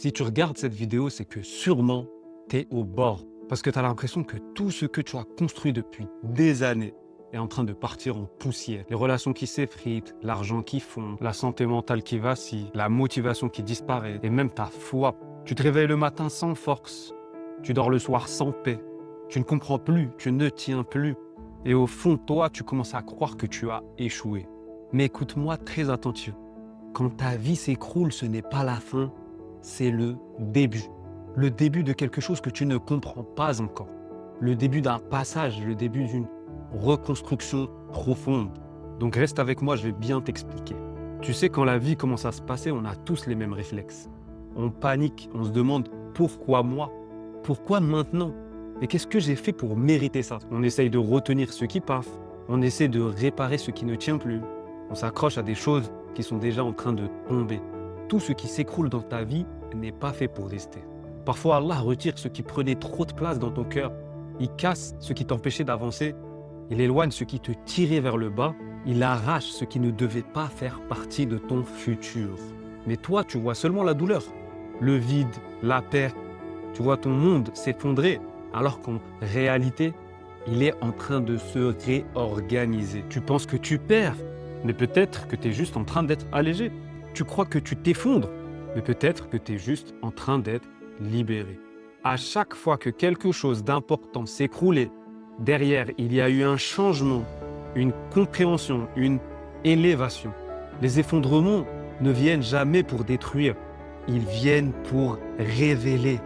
Si tu regardes cette vidéo, c'est que sûrement, tu es au bord. Parce que tu as l'impression que tout ce que tu as construit depuis des années est en train de partir en poussière. Les relations qui s'effritent, l'argent qui fond, la santé mentale qui vacille, la motivation qui disparaît et même ta foi. Tu te réveilles le matin sans force. Tu dors le soir sans paix. Tu ne comprends plus, tu ne tiens plus. Et au fond de toi, tu commences à croire que tu as échoué. Mais écoute-moi très attentivement. Quand ta vie s'écroule, ce n'est pas la fin, c'est le début. Le début de quelque chose que tu ne comprends pas encore. Le début d'un passage, le début d'une reconstruction profonde. Donc reste avec moi, je vais bien t'expliquer. Tu sais, quand la vie commence à se passer, on a tous les mêmes réflexes. On panique, on se demande pourquoi moi? Pourquoi maintenant? Et qu'est-ce que j'ai fait pour mériter ça? On essaye de retenir ce qui passe, on essaie de réparer ce qui ne tient plus. On s'accroche à des choses qui sont déjà en train de tomber. Tout ce qui s'écroule dans ta vie n'est pas fait pour rester. Parfois, Allah retire ce qui prenait trop de place dans ton cœur. Il casse ce qui t'empêchait d'avancer. Il éloigne ce qui te tirait vers le bas. Il arrache ce qui ne devait pas faire partie de ton futur. Mais toi, tu vois seulement la douleur, le vide, la perte. Tu vois ton monde s'effondrer, alors qu'en réalité, il est en train de se réorganiser. Tu penses que tu perds, mais peut-être que tu es juste en train d'être allégé. Tu crois que tu t'effondres, mais peut-être que tu es juste en train d'être libéré. À chaque fois que quelque chose d'important s'écroulait, derrière, il y a eu un changement, une compréhension, une élévation. Les effondrements ne viennent jamais pour détruire, ils viennent pour révéler.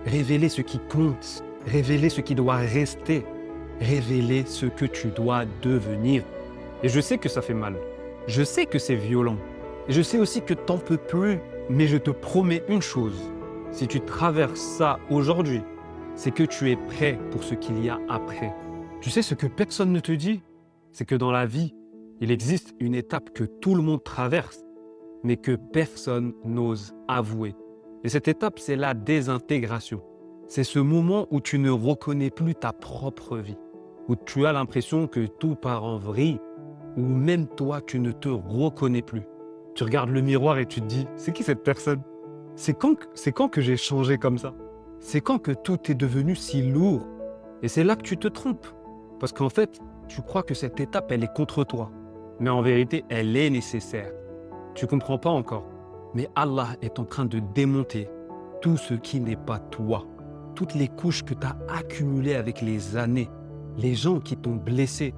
Révéler ce qui compte, révéler ce qui doit rester, révéler ce que tu dois devenir. Et je sais que ça fait mal, je sais que c'est violent, et je sais aussi que t'en peux plus, mais je te promets une chose, si tu traverses ça aujourd'hui, c'est que tu es prêt pour ce qu'il y a après. Tu sais ce que personne ne te dit? C'est que dans la vie, il existe une étape que tout le monde traverse, mais que personne n'ose avouer. Et cette étape, c'est la désintégration. C'est ce moment où tu ne reconnais plus ta propre vie, où tu as l'impression que tout part en vrille, où même toi, tu ne te reconnais plus. Tu regardes le miroir et tu te dis, c'est qui cette personne? C'est quand que j'ai changé comme ça? C'est quand que tout est devenu si lourd? Et c'est là que tu te trompes. Parce qu'en fait, tu crois que cette étape, elle est contre toi. Mais en vérité, elle est nécessaire. Tu comprends pas encore. Mais Allah est en train de démonter tout ce qui n'est pas toi. Toutes les couches que tu as accumulées avec les années, les gens qui t'ont blessé,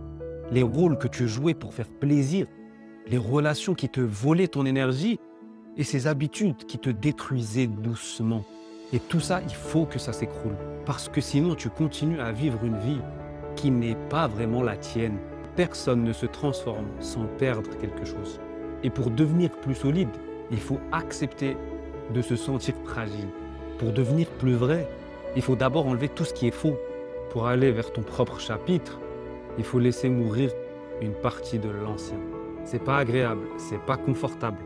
les rôles que tu jouais pour faire plaisir, les relations qui te volaient ton énergie et ces habitudes qui te détruisaient doucement. Et tout ça, il faut que ça s'écroule. Parce que sinon, tu continues à vivre une vie qui n'est pas vraiment la tienne. Personne ne se transforme sans perdre quelque chose. Et pour devenir plus solide, il faut accepter de se sentir fragile. Pour devenir plus vrai, il faut d'abord enlever tout ce qui est faux. Pour aller vers ton propre chapitre, il faut laisser mourir une partie de l'ancien. C'est pas agréable, c'est pas confortable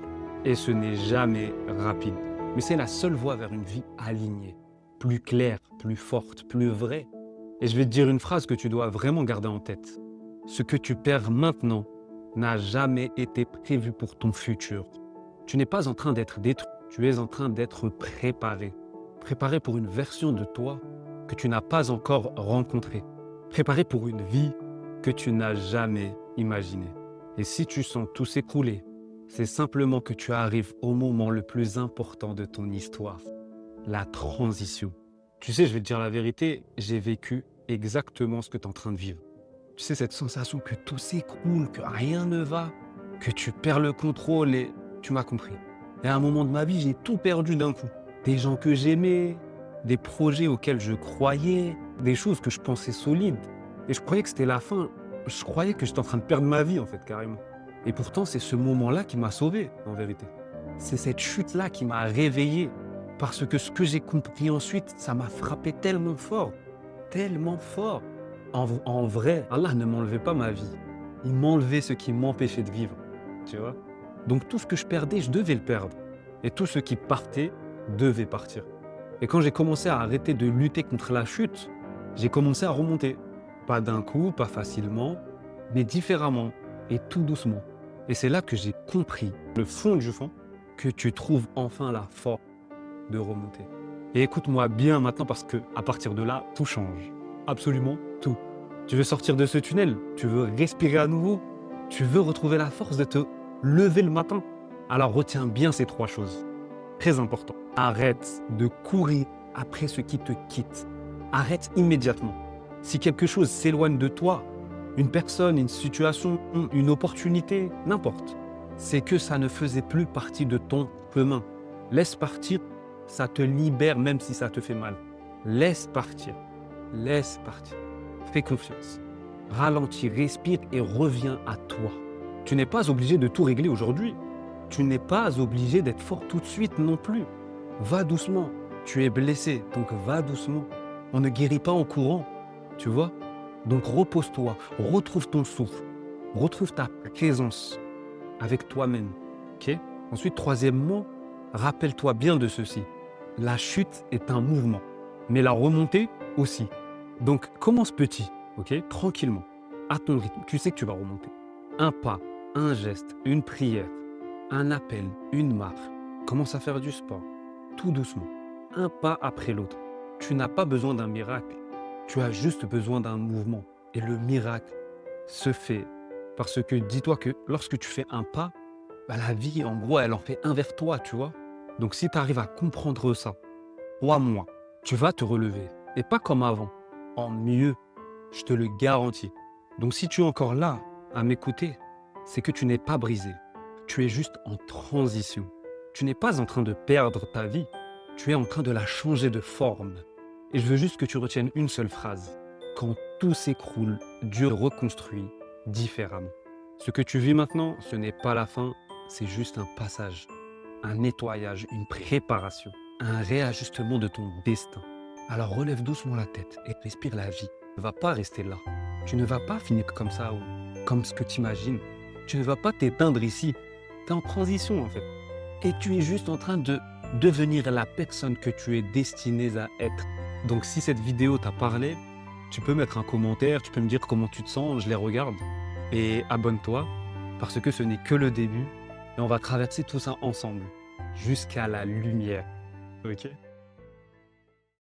et ce n'est jamais rapide. Mais c'est la seule voie vers une vie alignée, plus claire, plus forte, plus vraie. Et je vais te dire une phrase que tu dois vraiment garder en tête. Ce que tu perds maintenant n'a jamais été prévu pour ton futur. Tu n'es pas en train d'être détruit, tu es en train d'être préparé. Préparé pour une version de toi que tu n'as pas encore rencontrée. Préparé pour une vie que tu n'as jamais imaginée. Et si tu sens tout s'écrouler, c'est simplement que tu arrives au moment le plus important de ton histoire, la transition. Tu sais, je vais te dire la vérité, j'ai vécu exactement ce que tu es en train de vivre. Tu sais, cette sensation que tout s'écroule, que rien ne va, que tu perds le contrôle et tu m'as compris. Et à un moment de ma vie, j'ai tout perdu d'un coup. Des gens que j'aimais, des projets auxquels je croyais, des choses que je pensais solides. Et je croyais que c'était la fin. Je croyais que j'étais en train de perdre ma vie, en fait, carrément. Et pourtant, c'est ce moment-là qui m'a sauvé, en vérité. C'est cette chute-là qui m'a réveillé. Parce que ce que j'ai compris ensuite, ça m'a frappé tellement fort. Tellement fort. En vrai, Allah ne m'enlevait pas ma vie. Il m'enlevait ce qui m'empêchait de vivre. Tu vois? Donc tout ce que je perdais, je devais le perdre. Et tout ce qui partait devait partir. Et quand j'ai commencé à arrêter de lutter contre la chute, j'ai commencé à remonter. Pas d'un coup, pas facilement, mais différemment et tout doucement. Et c'est là que j'ai compris, le fond du fond, que tu trouves enfin la force de remonter. Et écoute-moi bien maintenant parce que à partir de là, tout change. Absolument tout. Tu veux sortir de ce tunnel, tu veux respirer à nouveau, tu veux retrouver la force de te lever le matin. Alors retiens bien ces 3 choses. Très important. Arrête de courir après ce qui te quitte. Arrête immédiatement. Si quelque chose s'éloigne de toi, une personne, une situation, une opportunité, n'importe, c'est que ça ne faisait plus partie de ton chemin. Laisse partir, ça te libère même si ça te fait mal. Laisse partir. Laisse partir. Fais confiance. Ralentis, respire et reviens à toi. Tu n'es pas obligé de tout régler aujourd'hui. Tu n'es pas obligé d'être fort tout de suite non plus. Va doucement. Tu es blessé, donc va doucement. On ne guérit pas en courant, tu vois? Donc repose-toi, retrouve ton souffle, retrouve ta présence avec toi-même, ok? Ensuite, troisièmement, rappelle-toi bien de ceci. La chute est un mouvement, mais la remontée aussi. Donc commence petit, ok? Tranquillement, à ton rythme. Tu sais que tu vas remonter. Un pas, un geste, une prière, un appel, une marche. Commence à faire du sport, tout doucement, un pas après l'autre. Tu n'as pas besoin d'un miracle, tu as juste besoin d'un mouvement. Et le miracle se fait parce que dis-toi que lorsque tu fais un pas, la vie, en gros, elle en fait un vers toi, tu vois. Donc si tu arrives à comprendre ça, crois-moi, tu vas te relever. Et pas comme avant, en mieux, je te le garantis. Donc si tu es encore là à m'écouter, c'est que tu n'es pas brisé. Tu es juste en transition. Tu n'es pas en train de perdre ta vie, tu es en train de la changer de forme. Et je veux juste que tu retiennes une seule phrase. Quand tout s'écroule, Dieu reconstruit différemment. Ce que tu vis maintenant, ce n'est pas la fin, c'est juste un passage, un nettoyage, une préparation, un réajustement de ton destin. Alors relève doucement la tête et respire la vie. Tu ne vas pas rester là. Tu ne vas pas finir comme ça ou comme ce que tu imagines. Tu ne vas pas t'éteindre ici. Tu es en transition en fait. Et tu es juste en train de devenir la personne que tu es destinée à être. Donc si cette vidéo t'a parlé, tu peux mettre un commentaire, tu peux me dire comment tu te sens, je les regarde. Et abonne-toi, parce que ce n'est que le début, et on va traverser tout ça ensemble, jusqu'à la lumière. Ok ?